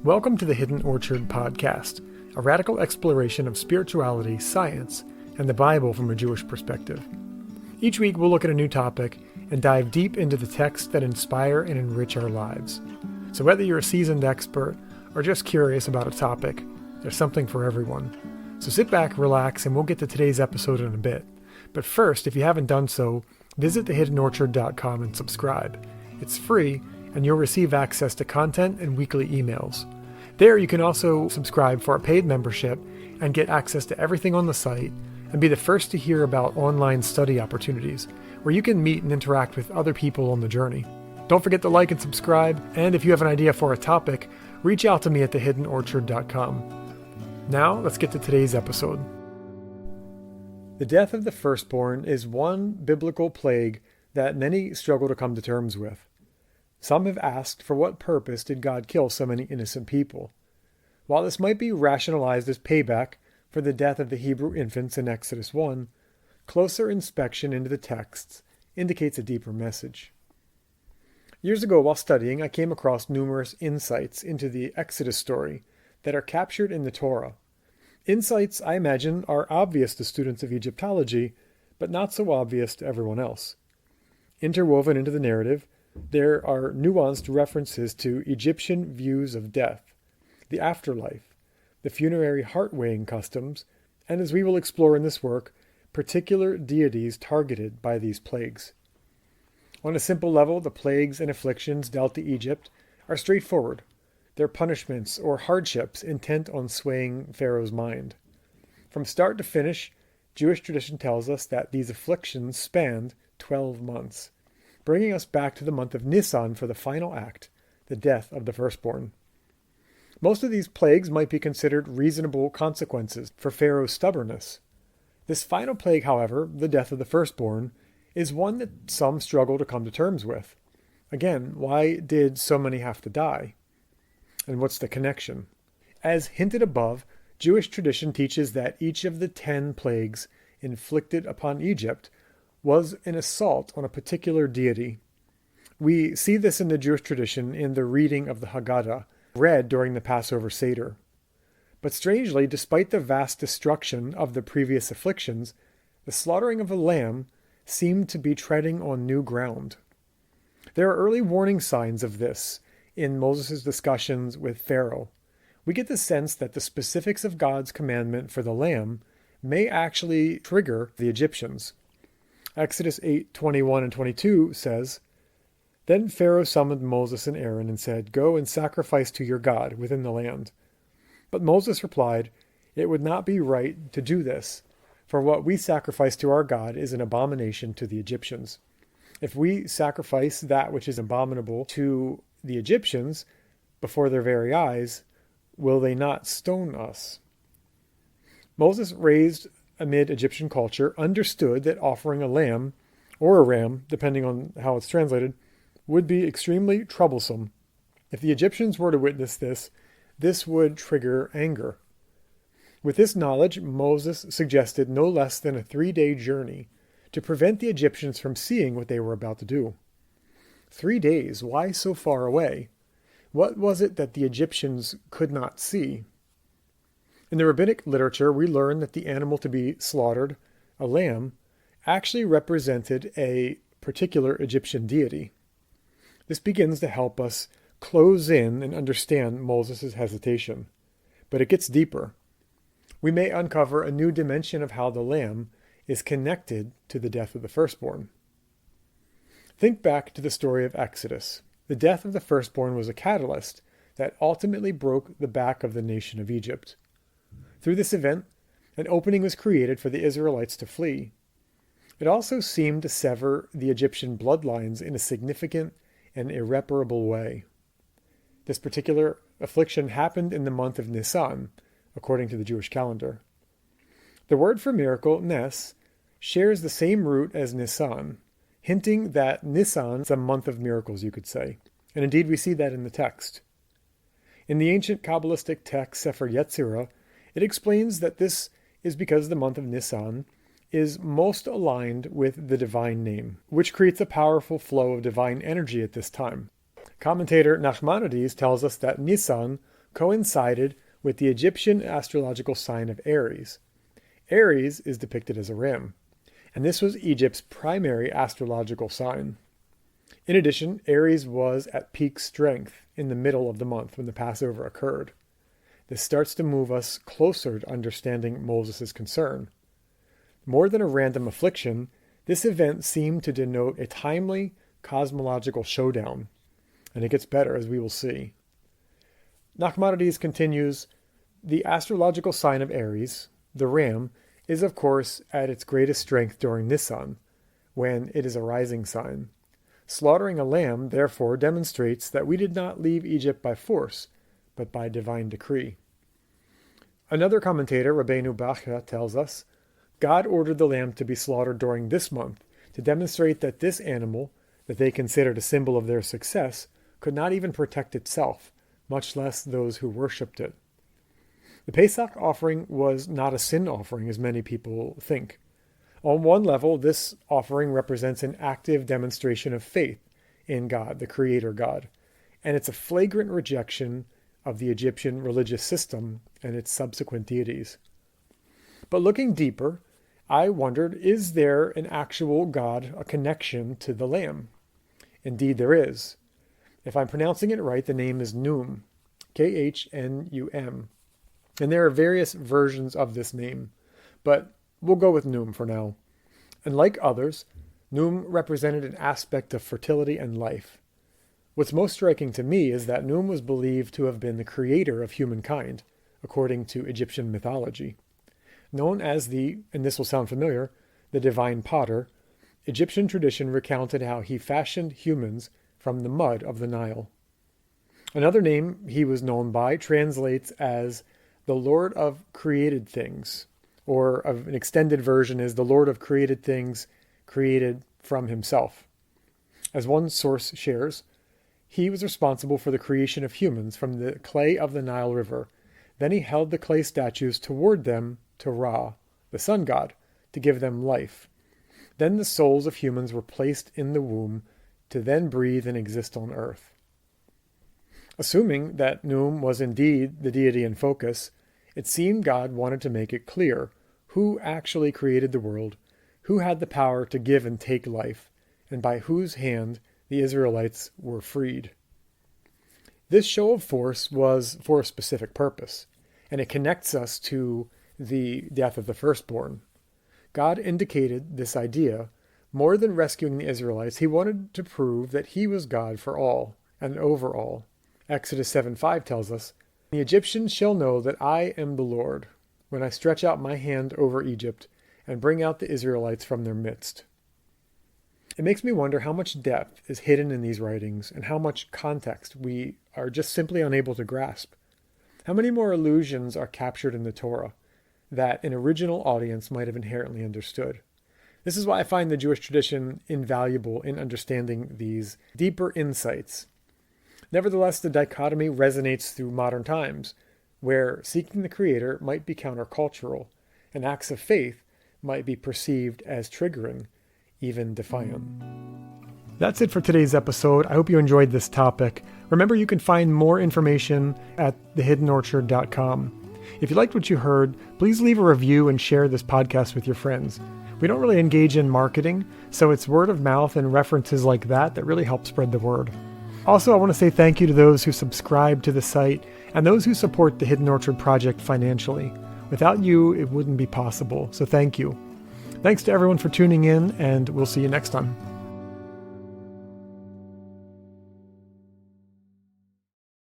Welcome to the Hidden Orchard podcast, a radical exploration of spirituality, science, and the Bible from a Jewish perspective. Each week we'll look at a new topic and dive deep into the texts that inspire and enrich our lives. So whether you're a seasoned expert or just curious about a topic, there's something for everyone. So sit back, relax, and we'll get to today's episode in a bit. But first, if you haven't done so, visit thehiddenorchard.com and subscribe. It's free, and you'll receive access to content and weekly emails. There you can also subscribe for a paid membership and get access to everything on the site and be the first to hear about online study opportunities where you can meet and interact with other people on the journey. Don't forget to like and subscribe, and if you have an idea for a topic, reach out to me at thehiddenorchard.com. Now, let's get to today's episode. The death of the firstborn is one biblical plague that many struggle to come to terms with. Some have asked, for what purpose did God kill so many innocent people? While this might be rationalized as payback for the death of the Hebrew infants in Exodus 1, closer inspection into the texts indicates a deeper message. Years ago, while studying, I came across numerous insights into the Exodus story that are captured in the Torah. Insights, I imagine, are obvious to students of Egyptology, but not so obvious to everyone else. Interwoven into the narrative, there are nuanced references to Egyptian views of death, the afterlife, the funerary heart-weighing customs, and as we will explore in this work, particular deities targeted by these plagues. On a simple level, the plagues and afflictions dealt to Egypt are straightforward. They're punishments or hardships intent on swaying Pharaoh's mind. From start to finish, Jewish tradition tells us that these afflictions spanned 12 months. Bringing us back to the month of Nisan for the final act, the death of the firstborn. Most of these plagues might be considered reasonable consequences for Pharaoh's stubbornness. This final plague, however, the death of the firstborn, is one that some struggle to come to terms with. Again, why did so many have to die? And what's the connection? As hinted above, Jewish tradition teaches that each of the 10 plagues inflicted upon Egypt was an assault on a particular deity. We see this in the Jewish tradition in the reading of the Haggadah, read during the Passover Seder. But strangely, despite the vast destruction of the previous afflictions, the slaughtering of a lamb seemed to be treading on new ground. There are early warning signs of this in Moses' discussions with Pharaoh. We get the sense that the specifics of God's commandment for the lamb may actually trigger the Egyptians. Exodus 8:21 and 22 says, "Then Pharaoh summoned Moses and Aaron and said, 'Go and sacrifice to your God within the land.' But Moses replied, 'It would not be right to do this, for what we sacrifice to our God is an abomination to the Egyptians. If we sacrifice that which is abominable to the Egyptians before their very eyes, will they not stone us?'" Moses, raised amid Egyptian culture, understood that offering a lamb, or a ram, depending on how it's translated, would be extremely troublesome. If the Egyptians were to witness this, this would trigger anger. With this knowledge, Moses suggested no less than a 3-day journey to prevent the Egyptians from seeing what they were about to do. 3 days, why so far away? What was it that the Egyptians could not see? In the rabbinic literature, we learn that the animal to be slaughtered, a lamb, actually represented a particular Egyptian deity. This begins to help us close in and understand Moses' hesitation. But it gets deeper. We may uncover a new dimension of how the lamb is connected to the death of the firstborn. Think back to the story of Exodus. The death of the firstborn was a catalyst that ultimately broke the back of the nation of Egypt. Through this event, an opening was created for the Israelites to flee. It also seemed to sever the Egyptian bloodlines in a significant and irreparable way. This particular affliction happened in the month of Nisan, according to the Jewish calendar. The word for miracle, nes, shares the same root as Nisan, hinting that Nisan is a month of miracles, you could say. And indeed, we see that in the text. In the ancient Kabbalistic text, Sefer Yetzirah, it explains that this is because the month of Nisan is most aligned with the divine name, which creates a powerful flow of divine energy at this time. Commentator Nachmanides tells us that Nisan coincided with the Egyptian astrological sign of Aries. Aries is depicted as a ram, and this was Egypt's primary astrological sign. In addition, Aries was at peak strength in the middle of the month when the Passover occurred. This starts to move us closer to understanding Moses' concern. More than a random affliction, this event seemed to denote a timely cosmological showdown, and it gets better, as we will see. Nachmanides continues, the astrological sign of Aries, the ram, is of course at its greatest strength during Nisan, when it is a rising sign. Slaughtering a lamb, therefore, demonstrates that we did not leave Egypt by force, but by divine decree. Another commentator, Rabbeinu Bachya, tells us, God ordered the lamb to be slaughtered during this month to demonstrate that this animal, that they considered a symbol of their success, could not even protect itself, much less those who worshipped it. The Pesach offering was not a sin offering, as many people think. On one level, this offering represents an active demonstration of faith in God, the Creator God, and it's a flagrant rejection of the Egyptian religious system and its subsequent deities. But looking deeper, I wondered, is there an actual God, a connection to the lamb? Indeed, there is. If I'm pronouncing it right, the name is Num, Khnum. And there are various versions of this name, but we'll go with Num for now. And like others, Num represented an aspect of fertility and life. What's most striking to me is that Num was believed to have been the creator of humankind, according to Egyptian mythology. Known as and this will sound familiar, the divine potter, Egyptian tradition recounted how he fashioned humans from the mud of the Nile. Another name he was known by translates as the Lord of created things, or an extended version is the Lord of created things created from himself. As one source shares, he was responsible for the creation of humans from the clay of the Nile River. Then he held the clay statues toward them to Ra, the sun god, to give them life. Then the souls of humans were placed in the womb to then breathe and exist on earth. Assuming that Num was indeed the deity in focus, it seemed God wanted to make it clear who actually created the world, who had the power to give and take life, and by whose hand the Israelites were freed. This show of force was for a specific purpose, and it connects us to the death of the firstborn. God indicated this idea. More than rescuing the Israelites, he wanted to prove that he was God for all and over all. Exodus 7:5 tells us, the Egyptians shall know that I am the Lord, when I stretch out my hand over Egypt and bring out the Israelites from their midst. It makes me wonder how much depth is hidden in these writings and how much context we are just simply unable to grasp. How many more allusions are captured in the Torah that an original audience might have inherently understood? This is why I find the Jewish tradition invaluable in understanding these deeper insights. Nevertheless, the dichotomy resonates through modern times, where seeking the Creator might be countercultural, and acts of faith might be perceived as triggering, even defiant. That's it for today's episode. I hope you enjoyed this topic. Remember, you can find more information at thehiddenorchard.com. If you liked what you heard, please leave a review and share this podcast with your friends. We don't really engage in marketing, so it's word of mouth and references like that really help spread the word. Also, I want to say thank you to those who subscribe to the site and those who support the Hidden Orchard Project financially. Without you, it wouldn't be possible, so thank you. Thanks to everyone for tuning in, and we'll see you next time.